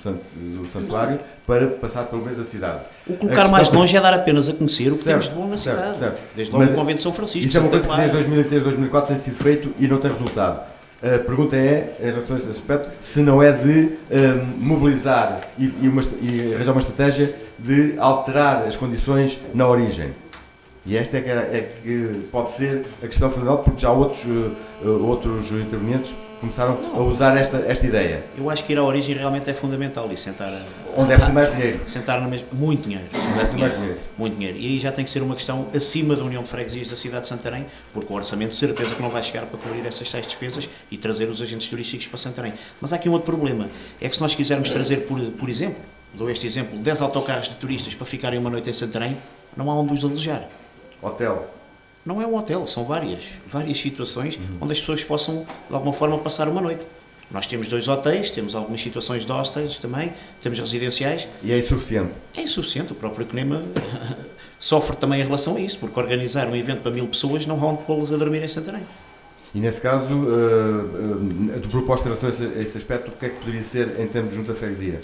S1: santuário para passar pelo meio da cidade.
S2: O colocar mais longe é dar apenas a conhecer o que temos de bom na cidade.
S1: Certo.
S2: Desde logo o Convento de São Francisco.
S1: Isso é uma coisa que desde 2003, 2004 tem sido feito e não tem resultado. A pergunta é, em relação a esse aspecto, se não é de mobilizar e arranjar uma estratégia de alterar as condições na origem. E esta é que pode ser a questão fundamental, porque já outros intervenientes começaram a usar esta ideia.
S2: Eu acho que ir à origem realmente é fundamental e sentar...
S1: Onde deve ser mais dinheiro.
S2: Sentar na mesma... Muito dinheiro. Muito dinheiro. E aí já tem que ser uma questão acima da União de Freguesias da cidade de Santarém, porque o orçamento de certeza que não vai chegar para cobrir essas tais despesas e trazer os agentes turísticos para Santarém. Mas há aqui um outro problema. É que se nós quisermos trazer, por exemplo, dou este exemplo, 10 autocarros de turistas para ficarem uma noite em Santarém, não há onde os alojar.
S1: Hotel.
S2: Não é um hotel, são várias situações onde as pessoas possam, de alguma forma, passar uma noite. Nós temos 2 hotéis, temos algumas situações de hostels também, temos residenciais.
S1: E é insuficiente? É
S2: insuficiente, o próprio CNEMA sofre também em relação a isso, porque organizar um evento para 1000 pessoas não vão pô-las a dormir em Santarém.
S1: E nesse caso, a tua proposta em relação a esse aspecto, o que é que poderia ser em termos de junta de freguesia?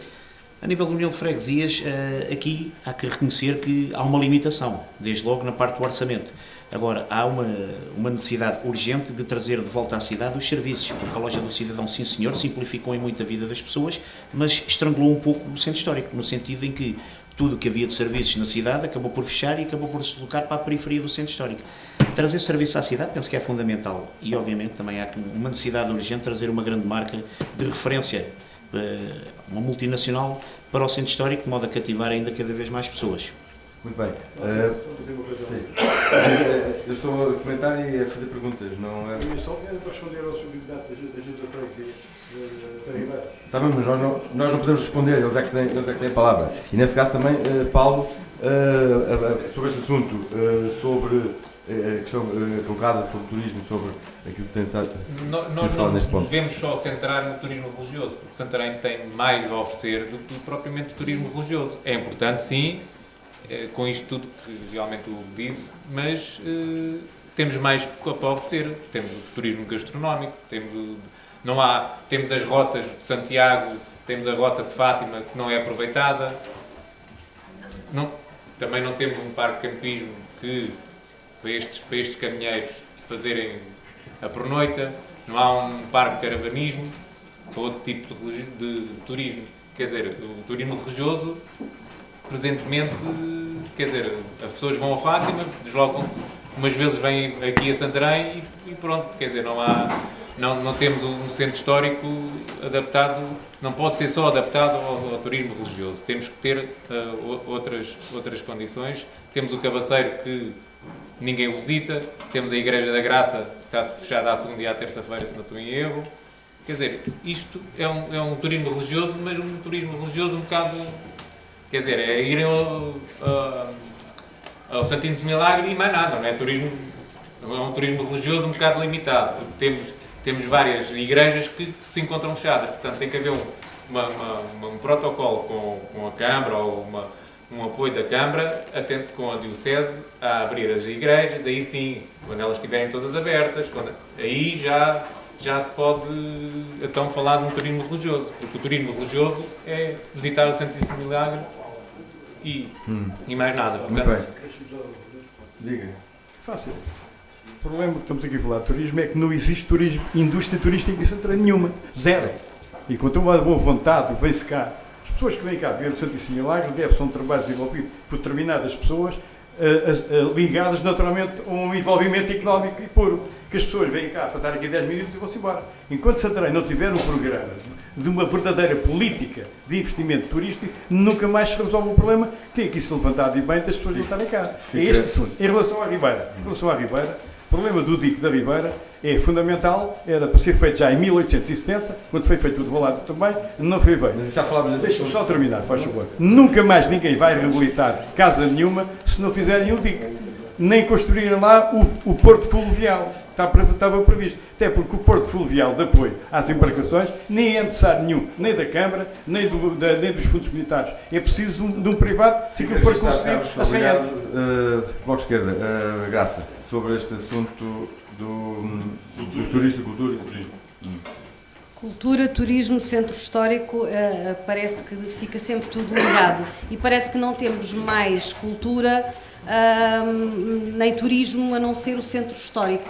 S2: A nível da União de Freguesias, aqui há que reconhecer que há uma limitação, desde logo na parte do orçamento. Agora, há uma necessidade urgente de trazer de volta à cidade os serviços, porque a Loja do Cidadão, sim senhor, simplificou em muito a vida das pessoas, mas estrangulou um pouco o centro histórico, no sentido em que tudo o que havia de serviços na cidade acabou por fechar e acabou por se deslocar para a periferia do centro histórico. Trazer serviço à cidade penso que é fundamental e, obviamente, também há uma necessidade urgente de trazer uma grande marca de referência, uma multinacional, para o centro histórico, de modo a cativar ainda cada vez mais pessoas.
S1: Muito bem. Sim. Eu estou a comentar e a fazer perguntas, não é?
S5: Eu só quero responder ao Sr. Candidato da Junta de Freguesia da Ribeira.
S1: Está bem, mas nós não podemos responder, eles é que têm a palavra. E nesse caso também, Paulo, sobre este assunto, sobre a questão colocada sobre o turismo, sobre aquilo que tentar
S6: nós não devemos só centrar no turismo religioso, porque Santarém tem mais a oferecer do que propriamente o turismo religioso. É importante, sim, com isto tudo que realmente o disse, mas temos mais para oferecer. Temos o turismo gastronómico, temos as rotas de Santiago, temos a rota de Fátima que não é aproveitada. Também não temos um parque de campismo que para estes caminheiros fazerem a pernoita, não há um parque de caravanismo para outro tipo de turismo. Quer dizer, o turismo religioso, presentemente, quer dizer, as pessoas vão a Fátima, deslocam-se, umas vezes vêm aqui a Santarém e pronto, quer dizer, não temos um centro histórico adaptado, não pode ser só adaptado ao turismo religioso, temos que ter outras condições. Temos o Cabaceiro que ninguém o visita, temos a Igreja da Graça que está fechada à segunda e à terça-feira, se não estou em erro. Quer dizer, isto é um turismo religioso, mas um turismo religioso um bocado, quer dizer, é irem ao Santinho de Milagre e mais nada, não é um turismo religioso um bocado limitado, porque temos várias igrejas que se encontram fechadas, portanto tem que haver um protocolo com a Câmara ou um apoio da Câmara, atento com a Diocese a abrir as igrejas, aí sim, quando elas estiverem todas abertas, aí já se pode então falar de um turismo religioso, porque o turismo religioso é visitar o Santíssimo Milagre e mais nada. Portanto,
S1: muito bem. Diga.
S5: Fácil. O problema que estamos aqui a falar de turismo é que não existe indústria turística em Santarém nenhuma. Zero. E com uma boa vontade, vem-se cá. As pessoas que vêm cá ver o Santíssimo Milagre são um trabalho desenvolvido por determinadas pessoas ligadas naturalmente a um envolvimento económico e puro. Que as pessoas vêm cá para estar aqui 10 minutos e vão-se embora. Enquanto Santarém não tiver um programa de uma verdadeira política de investimento turístico, nunca mais se resolve o problema. Tem aqui se levantado e bem das pessoas voltarem cá. É este assunto. Em relação à Ribeira, o problema do dique da Ribeira é fundamental, era para ser feito já em 1870, quando foi feito o de Valado também, não foi feito.
S1: Mas já falávamos
S5: Deixa-me só terminar, faz favor. Nunca mais ninguém vai reabilitar casa nenhuma se não fizerem o dique. Nem construírem lá o porto fluvial. estava previsto. Até porque o Porto Fluvial de apoio às embarcações nem é necessário nenhum, nem da Câmara, nem dos fundos militares. É preciso de um privado, se aquilo for concedido a 100 anos.
S1: Bloco de Esquerda, Graça, sobre este assunto dos turistas, cultura e turismo.
S8: Cultura, turismo, centro histórico, parece que fica sempre tudo ligado e parece que não temos mais cultura nem turismo a não ser o centro histórico.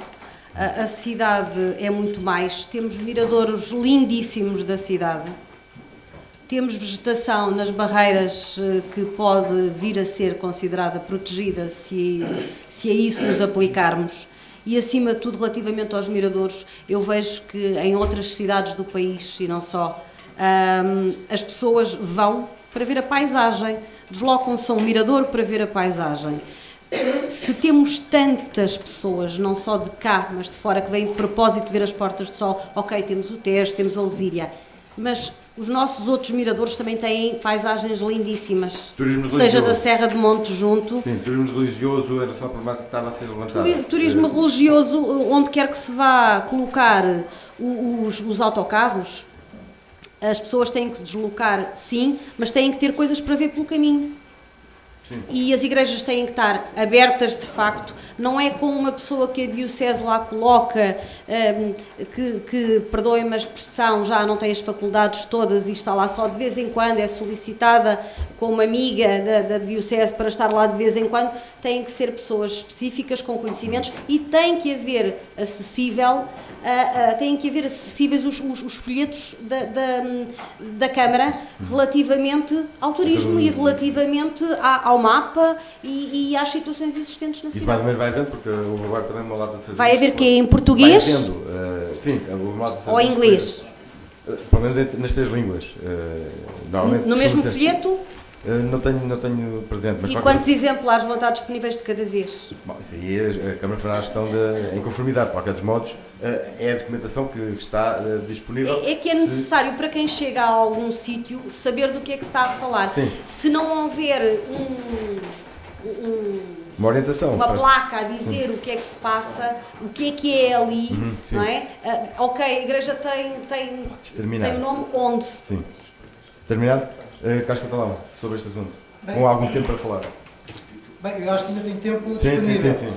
S8: A cidade é muito mais, temos miradouros lindíssimos da cidade, temos vegetação nas barreiras que pode vir a ser considerada protegida se a isso nos aplicarmos. E, acima de tudo, relativamente aos miradouros, eu vejo que em outras cidades do país, e não só, as pessoas vão para ver a paisagem, deslocam-se a um mirador para ver a paisagem. Se temos tantas pessoas, não só de cá, mas de fora, que vêm de propósito ver as Portas do Sol, ok, temos o Tejo, temos a Lesíria, mas os nossos outros miradores também têm paisagens lindíssimas, seja da Serra de Monte Junto.
S1: Sim, turismo religioso era só a problemática que estava a ser levantada.
S8: Turismo religioso, onde quer que se vá colocar os autocarros, as pessoas têm que se deslocar, sim, mas têm que ter coisas para ver pelo caminho. Sim. E as igrejas têm que estar abertas de facto, não é com uma pessoa que a Diocese lá coloca, que perdoem-me a expressão, já não tem as faculdades todas e está lá só de vez em quando, é solicitada como amiga da Diocese para estar lá de vez em quando. Têm que ser pessoas específicas, com conhecimentos, e tem que haver acessíveis os folhetos da Câmara relativamente ao turismo e relativamente ao mapa e às situações existentes na cidade.
S1: Isso mais ou menos vai dentro, porque houve agora também uma lata de serviços.
S8: Vai haver que em português?
S1: Sim, houve uma lata de serviços.
S8: Ou em inglês?
S1: Pelo menos nas 3 línguas.
S8: No mesmo folheto?
S1: Não tenho presente. Mas
S8: e quantos exemplares vão estar disponíveis de cada vez?
S1: Bom, isso aí a Câmara fará a gestão em conformidade. De qualquer dos modos, é a documentação que está disponível.
S8: É que é necessário para quem chega a algum sítio saber do que é que se está a falar.
S1: Sim.
S8: Se não houver
S1: uma orientação,
S8: uma placa a dizer o que é que se passa, o que é ali, não é? Ok, a igreja tem o nome onde?
S1: Sim. Terminado? Carlos Catalão, sobre este assunto. Com algum tempo para falar.
S4: Bem, eu acho que ainda tem tempo disponível.
S1: Sim.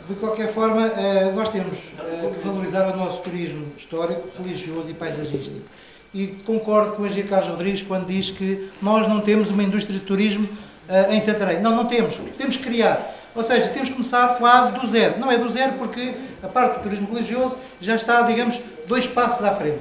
S4: De qualquer forma, nós temos que valorizar o nosso turismo histórico, religioso e paisagístico. E concordo com o Engenheiro Carlos Rodrigues quando diz que nós não temos uma indústria de turismo em Santarém. Não temos. Temos que criar. Ou seja, temos que começar quase do zero. Não é do zero porque a parte do turismo religioso já está, digamos, 2 passos à frente.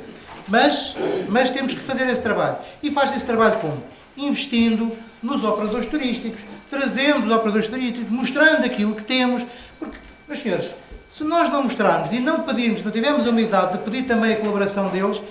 S4: Mas temos que fazer esse trabalho. E faz esse trabalho como? Investindo nos operadores turísticos, trazendo os operadores turísticos, mostrando aquilo que temos. Porque, meus senhores, se nós não mostrarmos e não pedirmos, não tivermos a humildade de pedir também a colaboração deles,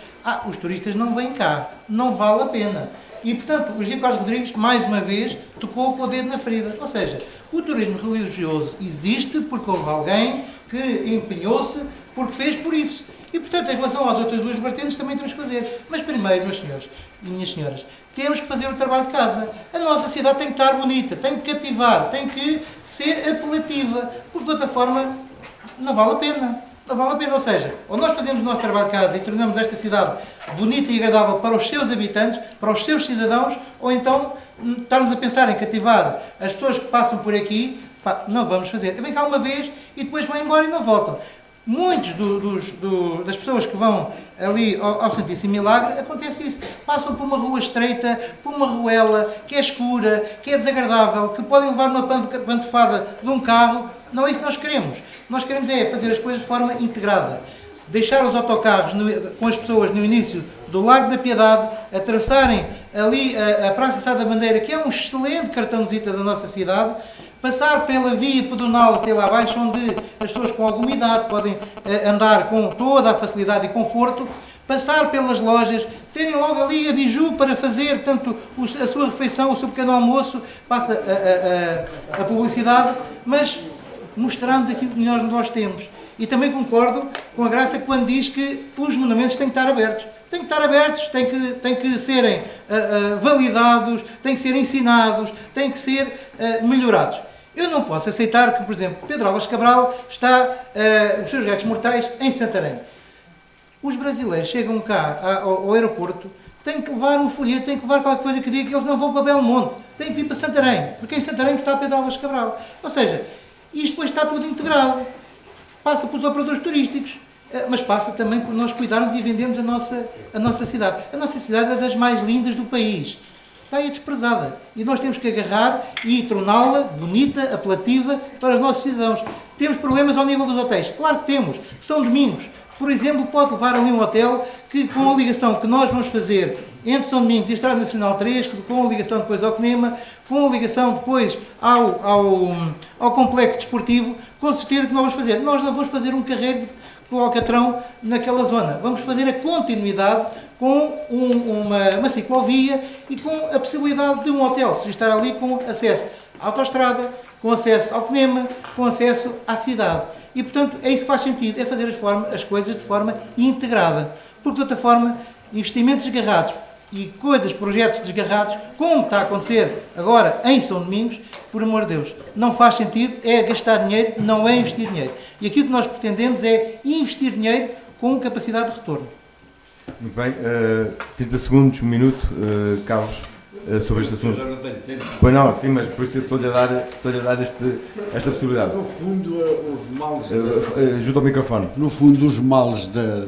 S4: os turistas não vêm cá. Não vale a pena. E, portanto, o Engenheiro Carlos Rodrigues, mais uma vez, tocou com o dedo na ferida. Ou seja, o turismo religioso existe porque houve alguém que empenhou-se, porque fez por isso. E, portanto, em relação às outras 2 vertentes, também temos que fazer. Mas primeiro, meus senhores e minhas senhoras, temos que fazer o trabalho de casa. A nossa cidade tem que estar bonita, tem que cativar, tem que ser apelativa, porque de outra forma não vale a pena. Não vale a pena. Ou seja, ou nós fazemos o nosso trabalho de casa e tornamos esta cidade bonita e agradável para os seus habitantes, para os seus cidadãos, ou então estarmos a pensar em cativar as pessoas que passam por aqui, não vamos fazer. Vem cá uma vez e depois vão embora e não voltam. Muitos das pessoas que vão ali ao Santíssimo Milagre, acontece isso. Passam por uma rua estreita, por uma ruela que é escura, que é desagradável, que podem levar uma pantofada de um carro. Não é isso que nós queremos. Nós queremos é fazer as coisas de forma integrada. Deixar os autocarros com as pessoas no início do Largo da Piedade, atravessarem ali a Praça Sá da Bandeira, que é um excelente cartão de visita da nossa cidade, passar pela via pedonal até lá abaixo, onde as pessoas com alguma idade podem andar com toda a facilidade e conforto, passar pelas lojas, terem logo ali a biju para fazer, portanto, a sua refeição, o seu pequeno almoço, passa a publicidade, mas mostramos aquilo que nós temos. E também concordo com a Graça quando diz que os monumentos têm que estar abertos. Têm que estar abertos, têm que serem validados, têm que ser ensinados, têm que ser melhorados. Eu não posso aceitar que, por exemplo, Pedro Álvares Cabral está, os seus restos mortais, em Santarém. Os brasileiros chegam cá ao aeroporto, têm que levar um folheto, têm que levar qualquer coisa que diga que eles não vão para Belmonte, têm que vir para Santarém, porque em Santarém está Pedro Álvares Cabral. Ou seja, isto depois está tudo integrado. Passa pelos operadores turísticos, mas passa também por nós cuidarmos e vendermos a nossa cidade. A nossa cidade é das mais lindas do país. Está aí desprezada. E nós temos que agarrar e torná-la bonita, apelativa para os nossos cidadãos. Temos problemas ao nível dos hotéis? Claro que temos. São Domingos. Por exemplo, pode levar ali um hotel que, com a ligação que nós vamos fazer entre São Domingos e a Estrada Nacional 3, com a ligação depois ao CNEMA, com a ligação depois ao complexo desportivo, com certeza que nós vamos fazer. Nós não vamos fazer um carreiro do Alcatrão naquela zona. Vamos fazer a continuidade com uma ciclovia e com a possibilidade de um hotel se estar ali com acesso à autoestrada, com acesso ao CNEMA, com acesso à cidade. E, portanto, é isso que faz sentido, é fazer as coisas de forma integrada. Porque, de outra forma, investimentos desgarrados e projetos desgarrados, como está a acontecer agora em São Domingos, por amor de Deus, não faz sentido, é gastar dinheiro, não é investir dinheiro. E aquilo que nós pretendemos é investir dinheiro com capacidade de retorno.
S1: Muito bem, 30 segundos, um minuto, Carlos, sobre este assunto.
S3: Eu não tenho tempo.
S1: Pois não, sim, mas por isso eu estou-lhe a dar esta possibilidade.
S3: No fundo, os males...
S1: Ajuda ao microfone.
S3: No fundo, os males da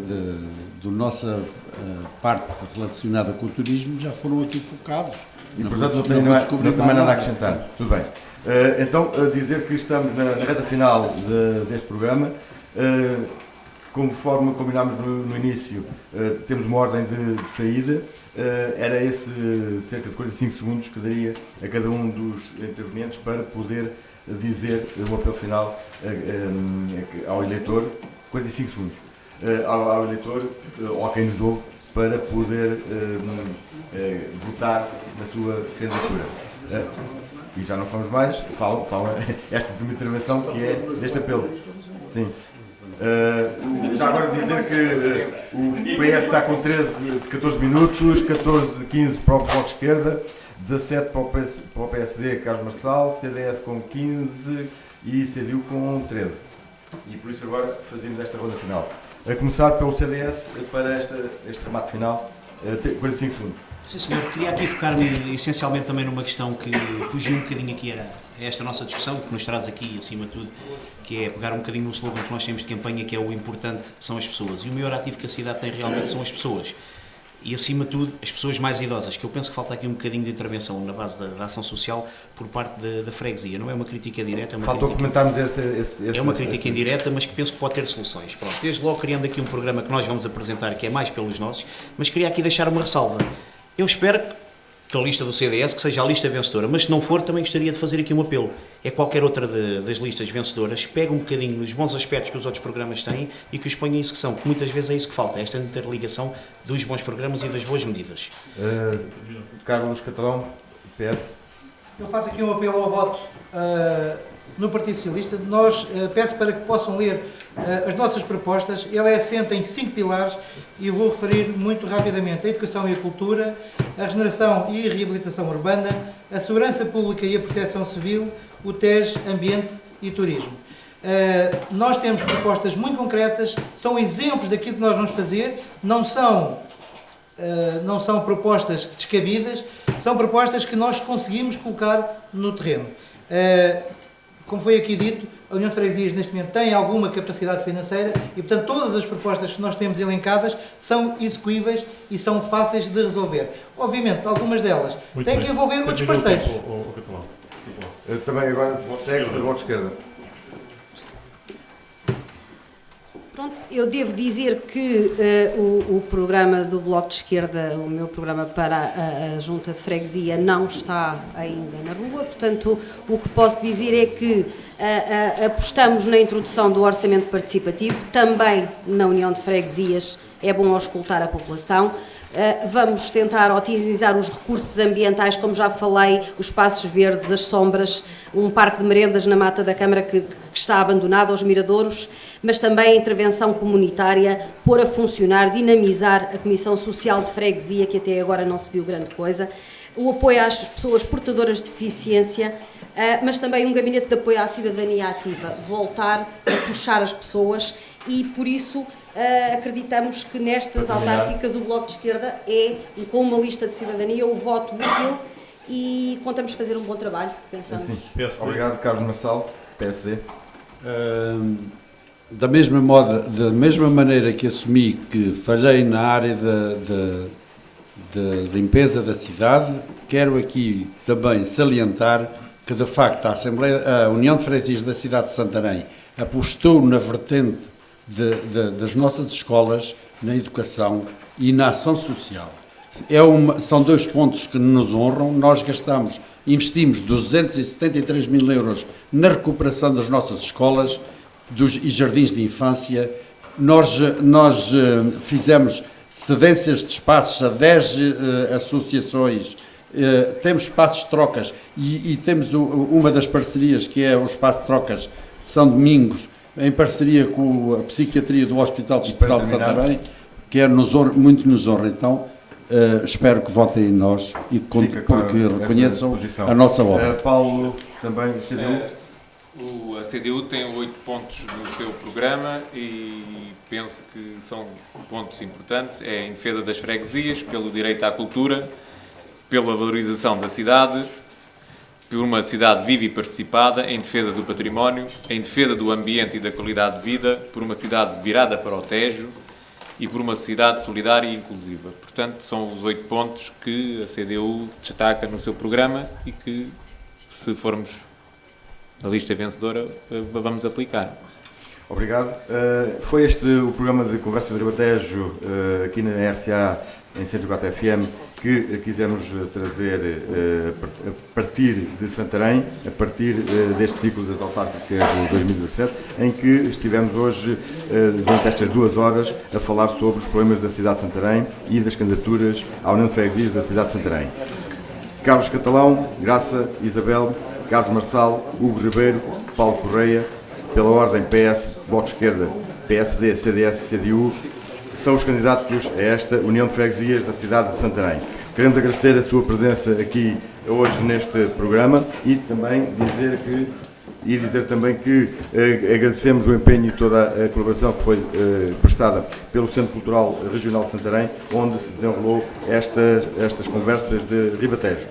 S3: nossa parte relacionada com o turismo já foram aqui focados.
S1: E, portanto, não tenho mais nada a acrescentar. Tudo bem. Então, dizer que estamos na reta final deste programa. Conforme combinámos no início, temos uma ordem de saída. Era esse cerca de 45 segundos que daria a cada um dos intervenientes para poder dizer o apelo final ao eleitor. 45 segundos. Ao eleitor, ou a quem nos ouve, para poder votar na sua candidatura. E já não falamos mais, falam esta de uma intervenção que é deste apelo. Sim. Já agora dizer que o PS está com 14 minutos, 15 para o Bloco de Esquerda, 17 para o PSD, Carlos Marçal, CDS com 15 e CDU com 13. E por isso agora fazemos esta ronda final. A começar pelo CDS para este remate final, 45 segundos.
S2: Sim, senhor. Queria aqui focar-me essencialmente também numa questão que fugiu um bocadinho aqui a esta nossa discussão, que nos traz aqui, acima de tudo, que é pegar um bocadinho no slogan que nós temos de campanha, que é o importante são as pessoas. E o maior ativo que a cidade tem realmente são as pessoas. E, acima de tudo, as pessoas mais idosas, que eu penso que falta aqui um bocadinho de intervenção na base da ação social por parte da freguesia. Não é uma crítica direta, é uma
S1: Faltou
S2: crítica...
S1: comentarmos
S2: É uma crítica indireta, mas que penso que pode ter soluções. Pronto, desde logo criando aqui um programa que nós vamos apresentar, que é mais pelos nossos, mas queria aqui deixar uma ressalva. Eu espero que a lista do CDS que seja a lista vencedora, mas se não for, também gostaria de fazer aqui um apelo. É qualquer outra das listas vencedoras, pega um bocadinho nos bons aspectos que os outros programas têm e que os ponha em execução, que muitas vezes é isso que falta, esta interligação dos bons programas e das boas medidas.
S1: Carlos Catalão, PS.
S4: Eu faço aqui um apelo ao voto no Partido Socialista. Nós peço para que possam ler as nossas propostas. Ela é assente em 5 pilares e eu vou referir muito rapidamente: a educação e a cultura, a regeneração e a reabilitação urbana, a segurança pública e a proteção civil, o TES, ambiente e turismo. Nós temos propostas muito concretas, são exemplos daquilo que nós vamos fazer, não são propostas descabidas, são propostas que nós conseguimos colocar no terreno. Como foi aqui dito, a União de Freguesias neste momento tem alguma capacidade financeira e, portanto, todas as propostas que nós temos elencadas são execuíveis e são fáceis de resolver. Obviamente, algumas delas têm que envolver outros parceiros.
S1: Também agora segue-se a Bloco de Esquerda.
S8: Pronto, eu devo dizer que o programa do Bloco de Esquerda, o meu programa para a Junta de Freguesia, não está ainda na rua, portanto, o que posso dizer é que apostamos na introdução do orçamento participativo, também na União de Freguesias é bom auscultar a população. Vamos tentar otimizar os recursos ambientais, como já falei, os espaços verdes, as sombras, um parque de merendas na Mata da Câmara que está abandonado, aos miradouros, mas também a intervenção comunitária, pôr a funcionar, dinamizar a Comissão Social de Freguesia, que até agora não se viu grande coisa, o apoio às pessoas portadoras de deficiência, mas também um gabinete de apoio à cidadania ativa, voltar a puxar as pessoas e, por isso, acreditamos que nestas autárquicas o Bloco de Esquerda é, com uma lista de cidadania, o voto útil e contamos fazer um bom trabalho, pensamos.
S1: Sim. Obrigado, Carlos Marçal, PSD.
S3: Da mesma maneira que assumi que falhei na área da limpeza da cidade, quero aqui também salientar que, de facto, a União de Freguesias da cidade de Santarém apostou na vertente das nossas escolas, na educação e na ação social. São 2 pontos que nos honram. Nós investimos 273 mil euros na recuperação das nossas escolas e jardins de infância. Nós fizemos cedências de espaços a 10 associações, temos espaços de trocas e temos uma das parcerias que é o espaço de trocas de São Domingos, em parceria com a psiquiatria do Hospital Distrital de Santarém, que muito nos honra. Então, espero que votem em nós e porque reconheçam a nossa obra.
S1: Paulo, também, CDU.
S6: A CDU tem 8 pontos no seu programa e penso que são pontos importantes. É em defesa das freguesias, pelo direito à cultura, pela valorização da cidade, por uma cidade viva e participada, em defesa do património, em defesa do ambiente e da qualidade de vida, por uma cidade virada para o Tejo e por uma cidade solidária e inclusiva. Portanto, são os 8 pontos que a CDU destaca no seu programa e que, se formos a lista vencedora, vamos aplicar.
S1: Obrigado. Foi este o programa de Conversas de Ribatejo, aqui na RCA, em 104 FM, que quisemos trazer a partir de Santarém, a partir deste ciclo das autárquicas de 2017, em que estivemos hoje, durante estas 2 horas, a falar sobre os problemas da cidade de Santarém e das candidaturas à União de Freguesias da cidade de Santarém. Carlos Catalão, Graça, Isabel, Carlos Marçal, Hugo Ribeiro, Paulo Correia, pela ordem PS, Bloco de Esquerda, PSD, CDS, CDU, são os candidatos a esta União de Freguesias da cidade de Santarém. Queremos agradecer a sua presença aqui hoje neste programa e dizer também que agradecemos o empenho e toda a colaboração que foi prestada pelo Centro Cultural Regional de Santarém, onde se desenrolou estas conversas de Ribatejo.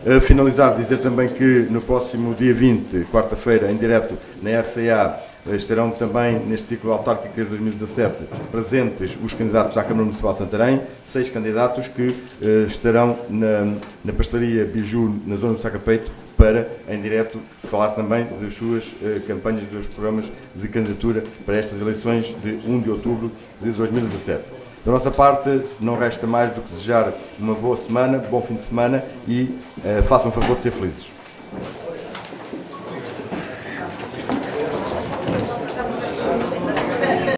S1: A finalizar, dizer também que no próximo dia 20, quarta-feira, em direto na RCA, estarão também neste ciclo autárquicas de 2017 presentes os candidatos à Câmara Municipal de Santarém, 6 candidatos que estarão na pastelaria Biju, na zona do Sacapeito, para, em direto, falar também das suas campanhas, dos programas de candidatura para estas eleições de 1 de outubro de 2017. Da nossa parte, não resta mais do que desejar uma boa semana, bom fim de semana e façam o favor de ser felizes.